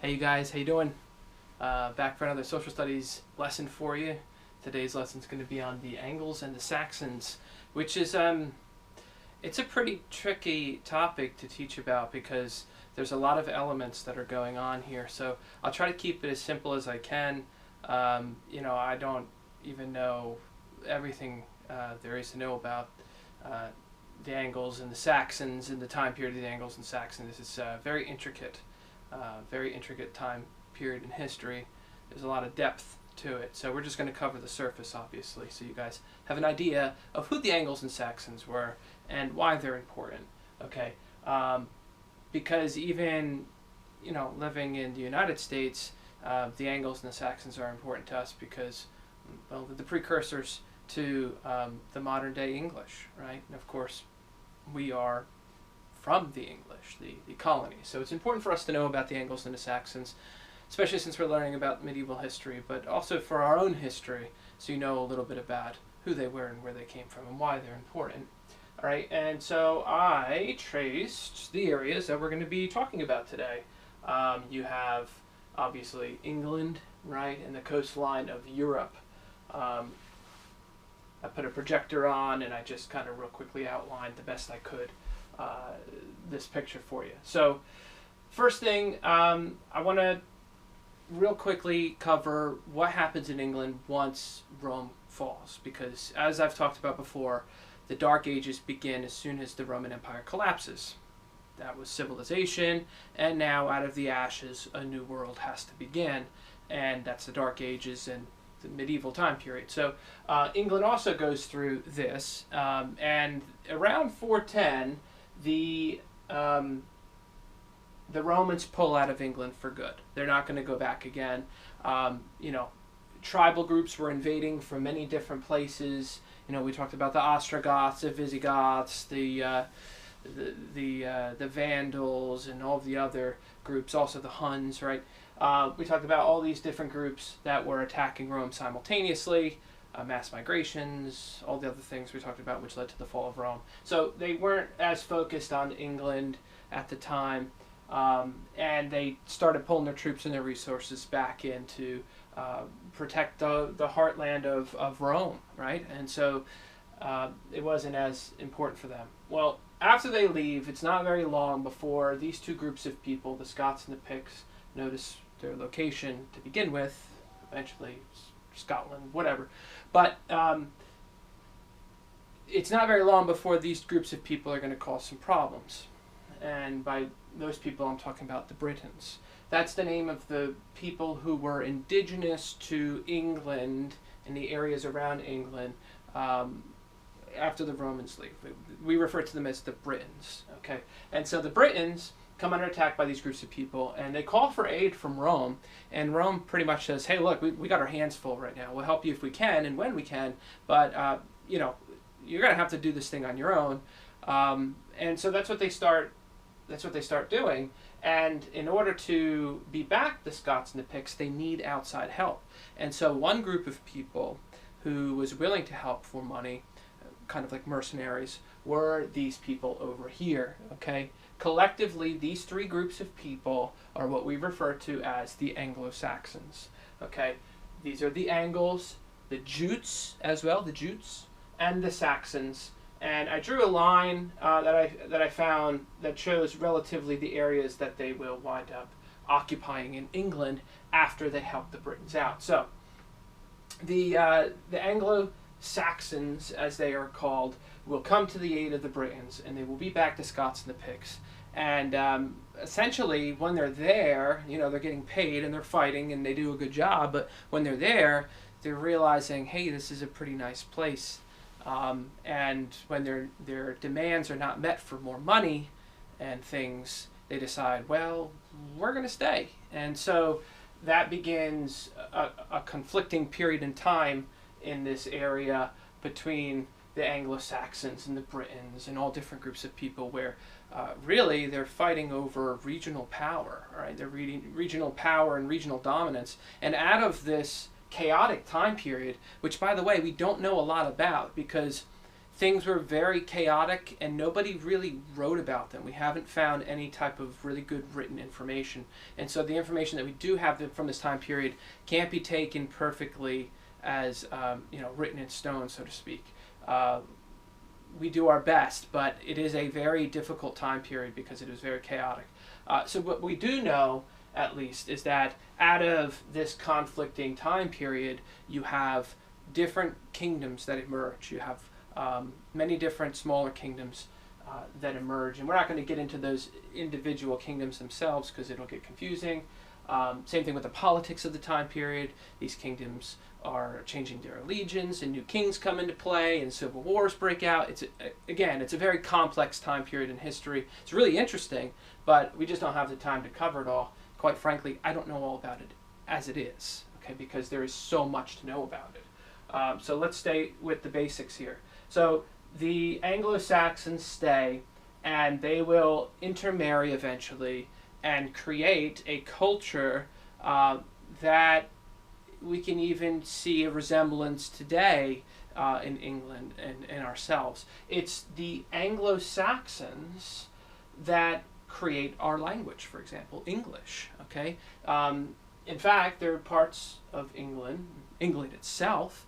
Hey you guys, how you doing? Back for another social studies lesson for you. Today's lesson is going to be on the Angles and the Saxons, which is it's a pretty tricky topic to teach about because there's a lot of elements that are going on here. So I'll try to keep it as simple as I can. I don't even know everything there is to know about the Angles and the Saxons and the time period of the Angles and Saxons. This is very intricate time period in history. There's a lot of depth to it, so we're just going to cover the surface, obviously, so you guys have an idea of who the Angles and Saxons were and why they're important. Okay, because even living in the United States, the Angles and the Saxons are important to us because, well, they're the precursors to the modern day English, right? And of course, we are from the English, the colony. So it's important for us to know about the Angles and the Saxons, especially since we're learning about medieval history, but also for our own history, so you know a little bit about who they were and where they came from and why they're important. All right, and so I traced the areas that we're going to be talking about today. You have, obviously, England, right, and the coastline of Europe. I put a projector on and I just kind of real quickly outlined the best I could this picture for you. So first thing, I want to real quickly cover what happens in England once Rome falls, because as I've talked about before, the Dark Ages begin as soon as the Roman Empire collapses. That was civilization, and now out of the ashes a new world has to begin, and that's the Dark Ages and the medieval time period. So England also goes through this, and around 410 the Romans pull out of England for good. They're not going to go back again. Tribal groups were invading from many different places. We talked about the Ostrogoths, the Visigoths, the Vandals, and all the other groups, also the Huns, right? We talked about all these different groups that were attacking Rome simultaneously, mass migrations, all the other things we talked about which led to the fall of Rome. So they weren't as focused on England at the time, and they started pulling their troops and their resources back in to protect the heartland of Rome, right? And so it wasn't as important for them. Well, after they leave, it's not very long before these two groups of people, the Scots and the Picts, notice their location to begin with, eventually Scotland, whatever. But it's not very long before these groups of people are going to cause some problems. And by those people, I'm talking about the Britons. That's the name of the people who were indigenous to England and the areas around England after the Romans leave. We refer to them as the Britons. Okay, and so the Britons come under attack by these groups of people, and they call for aid from Rome, and Rome pretty much says, hey, look, we got our hands full right now. We'll help you if we can and when we can, but you're going to have to do this thing on your own. And so that's what they start doing. And in order to beat back the Scots and the Picts, they need outside help. And so one group of people who was willing to help for money, kind of like mercenaries, were these people over here, okay? Collectively, these three groups of people are what we refer to as the Anglo-Saxons, okay? These are the Angles, the Jutes as well, and the Saxons. And I drew a line that I found that shows relatively the areas that they will wind up occupying in England after they help the Britons out. So the Anglo-Saxons, as they are called, will come to the aid of the Britons, and they will beat back the Scots and the Picts. And essentially, when they're there, they're getting paid and they're fighting and they do a good job. But when they're there, they're realizing, hey, this is a pretty nice place. And when their demands are not met for more money and things, they decide, well, we're going to stay. And so that begins a conflicting period in time in this area between the Anglo-Saxons and the Britons and all different groups of people where really they're fighting over regional power, right? They're regional power and regional dominance. And out of this chaotic time period, which, by the way, we don't know a lot about, because things were very chaotic and nobody really wrote about them. We haven't found any type of really good written information. And so the information that we do have from this time period can't be taken perfectly as written in stone, so to speak. We do our best, but it is a very difficult time period because it was very chaotic. So what we do know, at least, is that out of this conflicting time period, you have different kingdoms that emerge. You have many different smaller kingdoms that emerge, and we're not going to get into those individual kingdoms themselves because it'll get confusing. Same thing with the politics of the time period. These kingdoms are changing their allegiance, and new kings come into play, and civil wars break out. It's a very complex time period in history. It's really interesting, but we just don't have the time to cover it all. Quite frankly, I don't know all about it as it is, okay, because there is so much to know about it. So let's stay with the basics here. So the Anglo-Saxons stay, and they will intermarry eventually and create a culture that we can even see a resemblance today in England and ourselves. It's the Anglo-Saxons that create our language, for example, English. Okay, in fact, there are parts of England itself,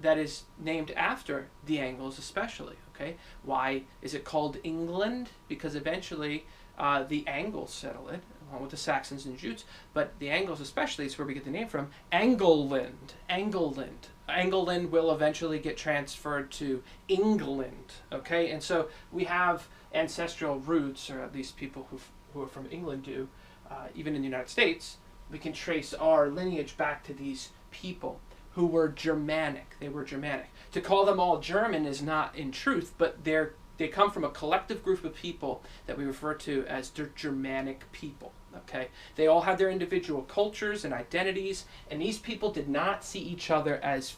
that is named after the Angles, especially. Okay, why is it called England? Because eventually the Angles settle it, along with the Saxons and Jutes, but the Angles especially is where we get the name from. Angleland. Angleland will eventually get transferred to England. Okay, and so we have ancestral roots, or at least people who are from England do, even in the United States. We can trace our lineage back to these people who were Germanic. They were Germanic. To call them all German is not in truth, but they come from a collective group of people that we refer to as the Germanic people. Okay, they all had their individual cultures and identities, and these people did not see each other as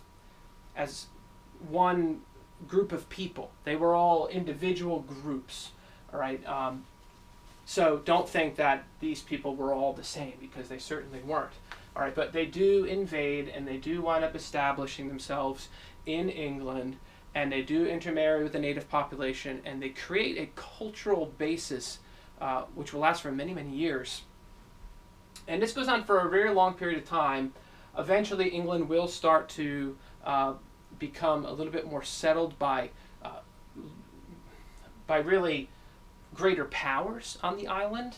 one group of people. They were all individual groups. All right. So don't think that these people were all the same, because they certainly weren't. All right, but they do invade, and they do wind up establishing themselves in England, and they do intermarry with the native population, and they create a cultural basis which will last for many, many years. And this goes on for a very long period of time. Eventually, England will start to become a little bit more settled by really greater powers on the island,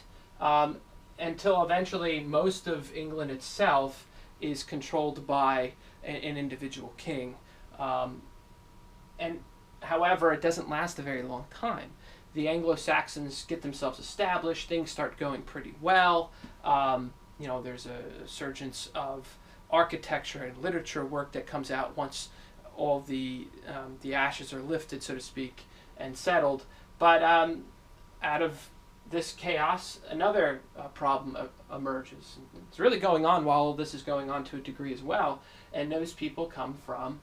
until eventually most of England itself is controlled by an individual king. And however, it doesn't last a very long time. The Anglo-Saxons get themselves established, things start going pretty well. There's a resurgence of architecture and literature work that comes out once all the ashes are lifted, so to speak, and settled. But out of this chaos, another problem emerges. It's really going on while all this is going on to a degree as well, and those people come from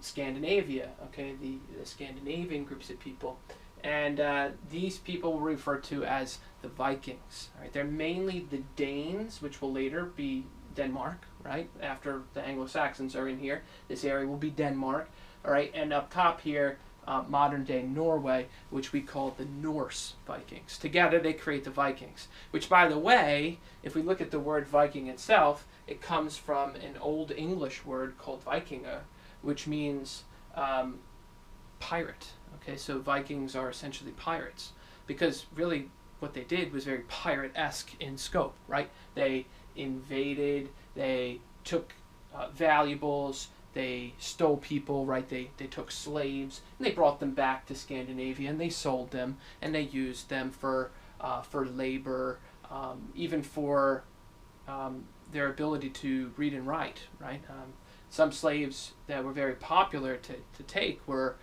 Scandinavia, okay, the Scandinavian groups of people. And these people were referred to as the Vikings. Right? They're mainly the Danes, which will later be Denmark, right? After the Anglo-Saxons are in here, this area will be Denmark. All right, and up top here, modern-day Norway, which we call the Norse Vikings. Together, they create the Vikings, which, by the way, if we look at the word Viking itself, it comes from an Old English word called vikinga, which means pirate. Okay, so Vikings are essentially pirates, because really what they did was very pirate-esque in scope, right? They invaded, they took valuables, they stole people, right? They took slaves, and they brought them back to Scandinavia, and they sold them, and they used them for labor, even for their ability to read and write, right? Some slaves that were very popular to take were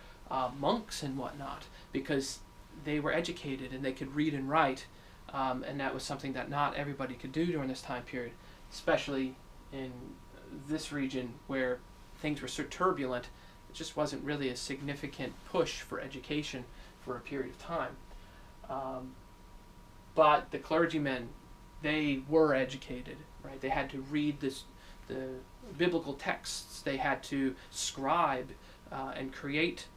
monks and whatnot, because they were educated and they could read and write, and that was something that not everybody could do during this time period, especially in this region where things were so turbulent. It just wasn't really a significant push for education for a period of time. But the clergymen, they were educated, right? They had to read the biblical texts. They had to scribe and create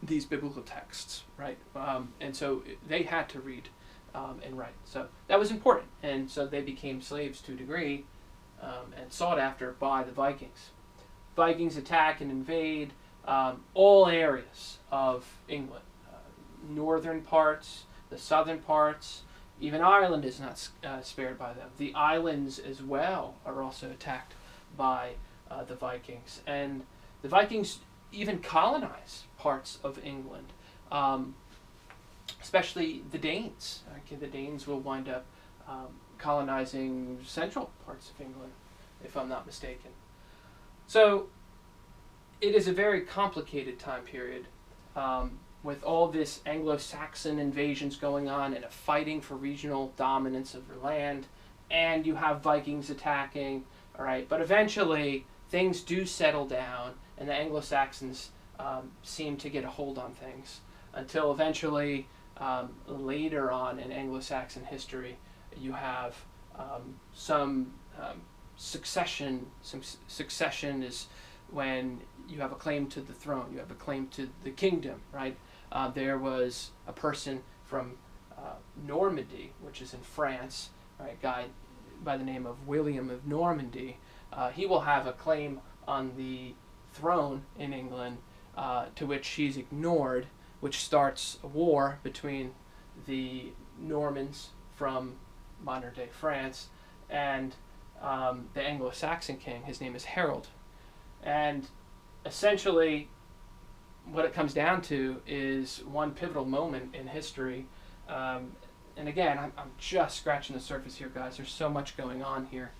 these biblical texts, right? And so they had to read and write. So that was important, and so they became slaves to a degree, and sought after by the Vikings. Vikings attack and invade all areas of England, northern parts, the southern parts. Even Ireland is not spared by them. The islands as well are also attacked by the Vikings, and the Vikings even colonize parts of England, especially the Danes. Okay, the Danes will wind up colonizing central parts of England, if I'm not mistaken. So it is a very complicated time period, with all this Anglo-Saxon invasions going on and a fighting for regional dominance of your land, and you have Vikings attacking, all right, but eventually things do settle down, and the Anglo-Saxons seem to get a hold on things, until eventually, later on in Anglo-Saxon history, you have some succession. Some succession is when you have a claim to the throne, you have a claim to the kingdom, right? There was a person from Normandy, which is in France, right, a guy by the name of William of Normandy. He will have a claim on the throne in England, to which he's ignored, which starts a war between the Normans from modern-day France and the Anglo-Saxon king. His name is Harold. And essentially, what it comes down to is one pivotal moment in history. And again, I'm just scratching the surface here, guys. There's so much going on here.